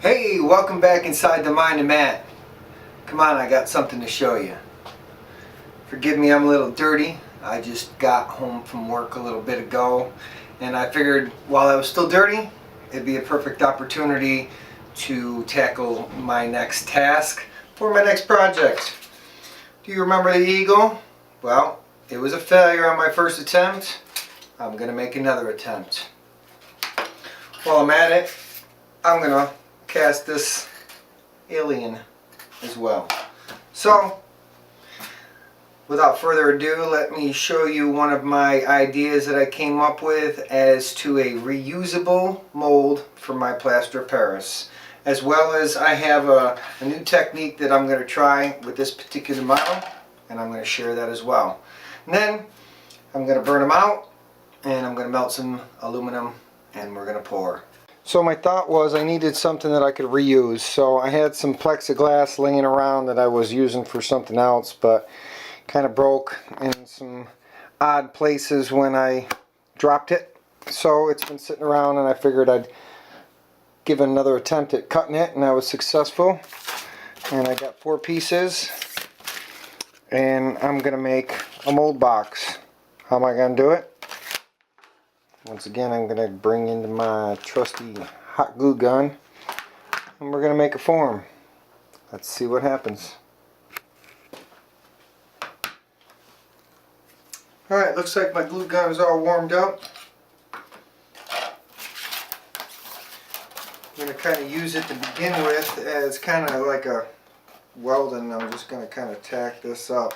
Hey, welcome back inside the mind of Matt. Come on, I got something to show you. Forgive me, I'm a little dirty. I just got home from work a little bit ago, and I figured while I was still dirty, it'd be a perfect opportunity to tackle my next task for my next project. Do you remember the eagle? Well, it was a failure on my first attempt. I'm gonna make another attempt. While I'm at it, I'm gonna cast this alien as well. So, without further ado, let me show you one of my ideas that I came up with as to a reusable mold for my plaster of Paris. As well as I have a new technique that I'm going to try with this particular model, and I'm going to share that as well. And then I'm going to burn them out, and I'm going to melt some aluminum, and we're going to pour. So my thought was I needed something that I could reuse. So I had some plexiglass laying around that I was using for something else, but kind of broke in some odd places when I dropped it. So it's been sitting around, and I figured I'd give it another attempt at cutting it, and I was successful. And I got 4 pieces, and I'm going to make a mold box. How am I going to do it? Once again, I'm going to bring into my trusty hot glue gun, and we're going to make a form. Let's see what happens. Alright, looks like my glue gun is all warmed up. I'm going to kind of use it to begin with as kind of like a welding. I'm just going to kind of tack this up.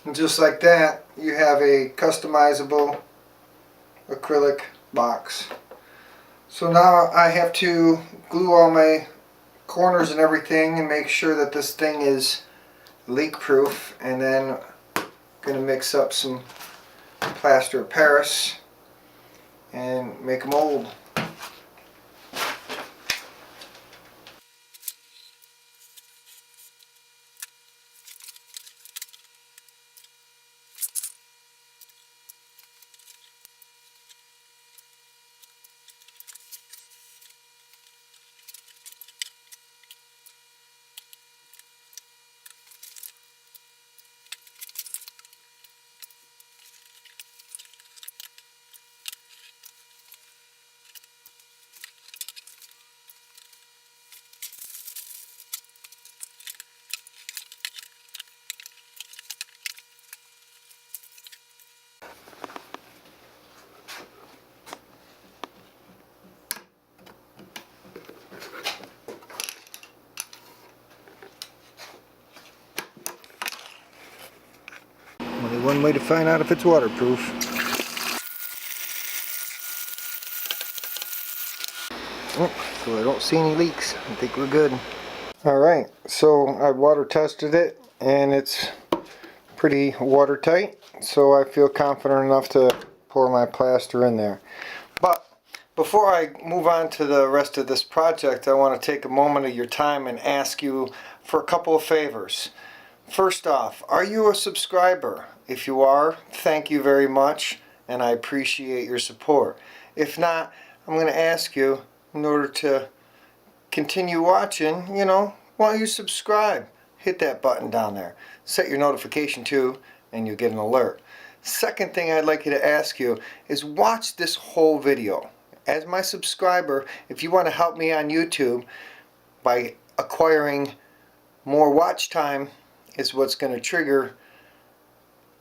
And just like that, you have a customizable acrylic box. So now I have to glue all my corners and everything and make sure that this thing is leak proof, and then I'm going to mix up some plaster of Paris and make a mold. Only one way to find out if it's waterproof. Oh, so I don't see any leaks. I think we're good. Alright, so I water tested it, and it's pretty watertight, so I feel confident enough to pour my plaster in there. But before I move on to the rest of this project, I want to take a moment of your time and ask you for a couple of favors. First off, are you a subscriber? If you are, thank you very much, and I appreciate your support. If not, I'm going to ask you, in order to continue watching, why don't you subscribe? Hit that button down there. Set your notification too, and you'll get an alert. Second thing I'd like you to ask you is watch this whole video. As my subscriber, if you want to help me on YouTube by acquiring more watch time, is what's going to trigger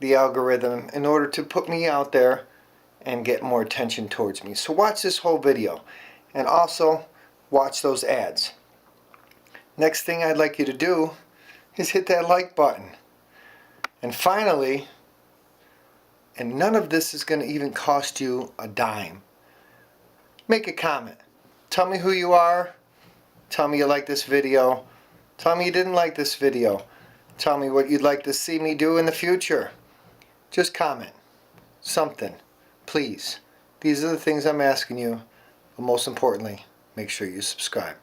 the algorithm in order to put me out there and get more attention towards me. So watch this whole video. and also watch those ads. Next thing I'd like you to do is hit that like button. And finally, and none of this is going to even cost you a dime, make a comment. Tell me who you are. Tell me you like this video. Tell me you didn't like this video. Tell me what you'd like to see me do in the future. Just comment something, please. These are the things I'm asking you. But most importantly, make sure you subscribe.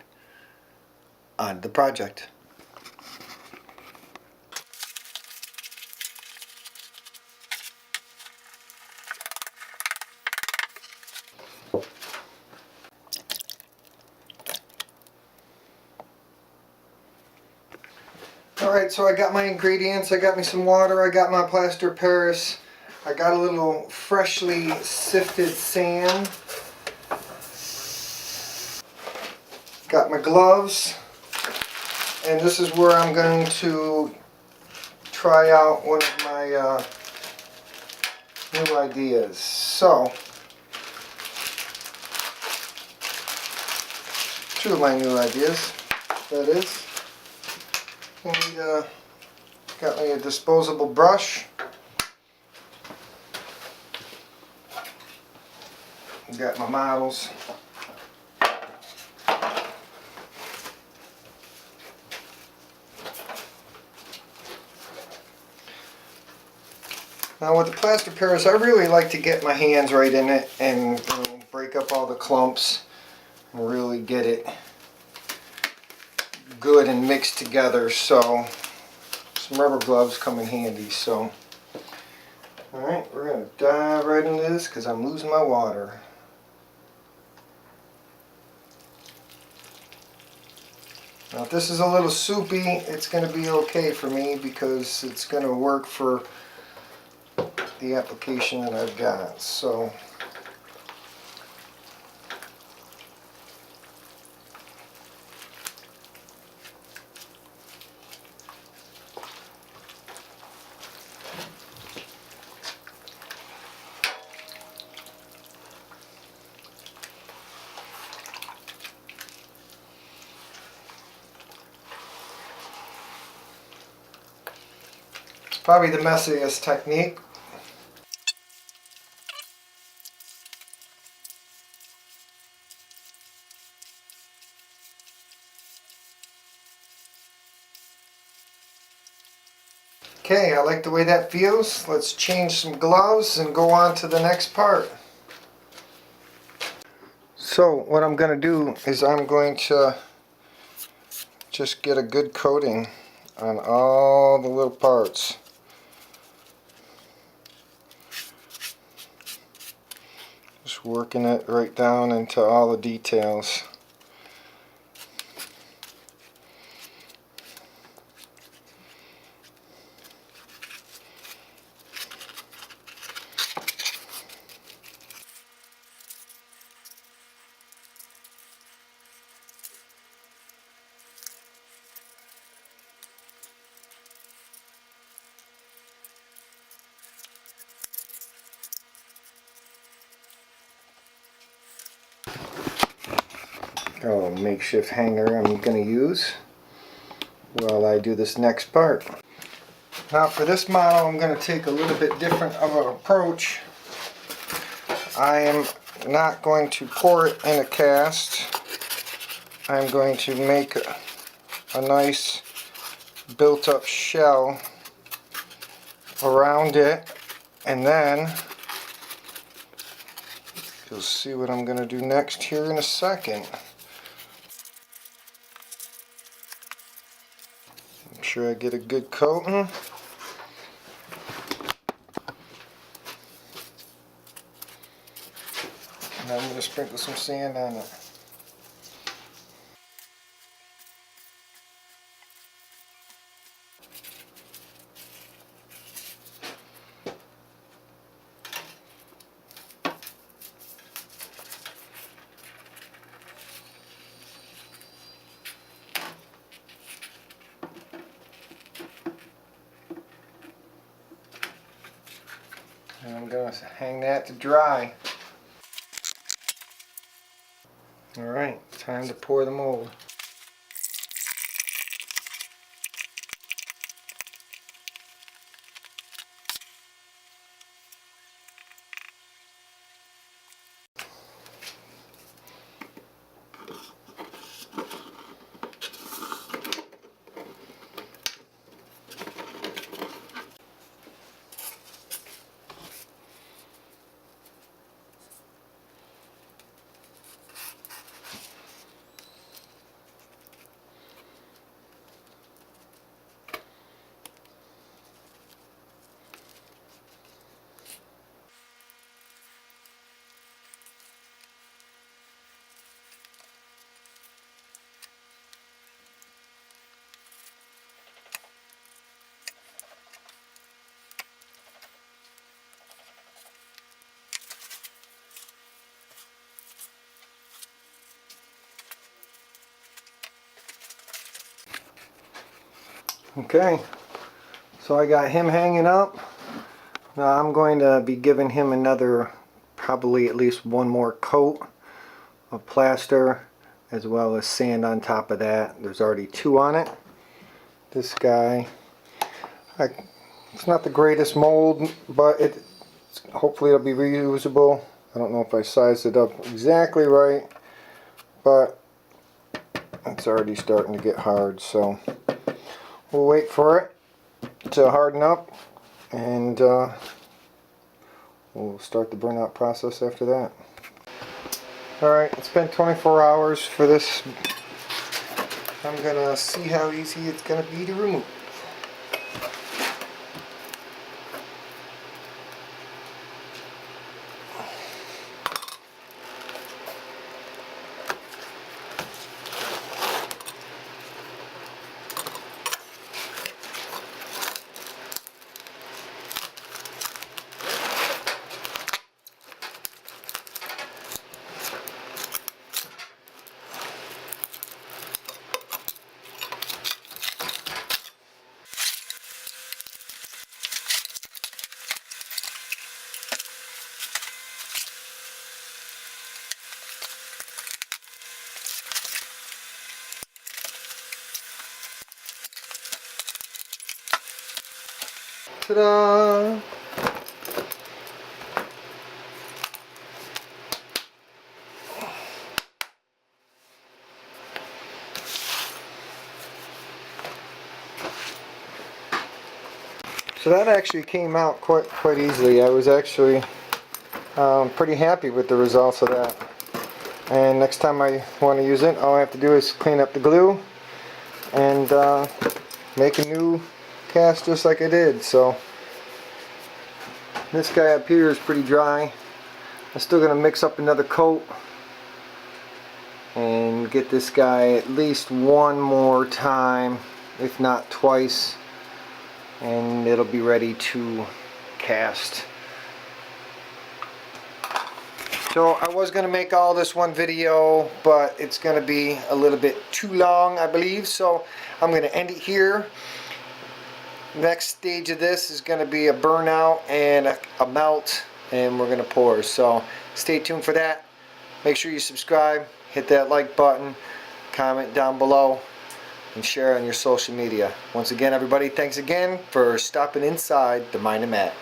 On to the project. Alright, so I got my ingredients. I got me some water. I got my plaster Paris. I got a little freshly sifted sand. Got my gloves. And this is where I'm going to try out one of my new ideas. So, two of my new ideas, that is. And got me a disposable brush. Got my models. Now with the plaster Paris, I really like to get my hands right in it and break up all the clumps and really get it good and mixed together. So some rubber gloves come in handy. So alright, we're going to dive right into this because I'm losing my water. Now if this is a little soupy, it's going to be okay for me because it's going to work for the application that I've got. So it's probably the messiest technique. Okay, I like the way that feels. Let's change some gloves and go on to the next part. So what I'm going to do is I'm going to just get a good coating on all the little parts. Just working it right down into all the details. Got a little makeshift hanger I'm going to use while I do this next part. Now for this model I'm going to take a little bit different of an approach. I am not going to pour it in a cast. I'm going to make a nice built up shell around it, and then you'll see what I'm going to do next here in a second. Make sure I get a good coating. And I'm going to sprinkle some sand on it. And I'm going to hang that to dry. Alright, time to pour the mold. Okay, so I got him hanging up. Now I'm going to be giving him another, probably at least one more coat of plaster, as well as sand on top of that. There's already 2 on it. This guy, it's not the greatest mold, but hopefully it'll be reusable. I don't know if I sized it up exactly right, but it's already starting to get hard, so we'll wait for it to harden up, and we'll start the burnout process after that. Alright, it's been 24 hours for this. I'm gonna see how easy it's gonna be to remove. Ta-da! So that actually came out quite easily. I was actually pretty happy with the results of that. And next time I want to use it, all I have to do is clean up the glue and make a new cast just like I did. So this guy up here is pretty dry. I'm still going to mix up another coat and get this guy at least one more time, if not twice, and it'll be ready to cast. So I was going to make all this one video, but it's going to be a little bit too long, I believe, so I'm going to end it here. Next stage of this is going to be a burnout and a melt, and we're going to pour. So stay tuned for that. Make sure you subscribe, hit that like button, comment down below, and share on your social media. Once again, everybody, thanks again for stopping inside the Mind of Matt.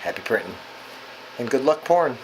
Happy printing, and good luck pouring.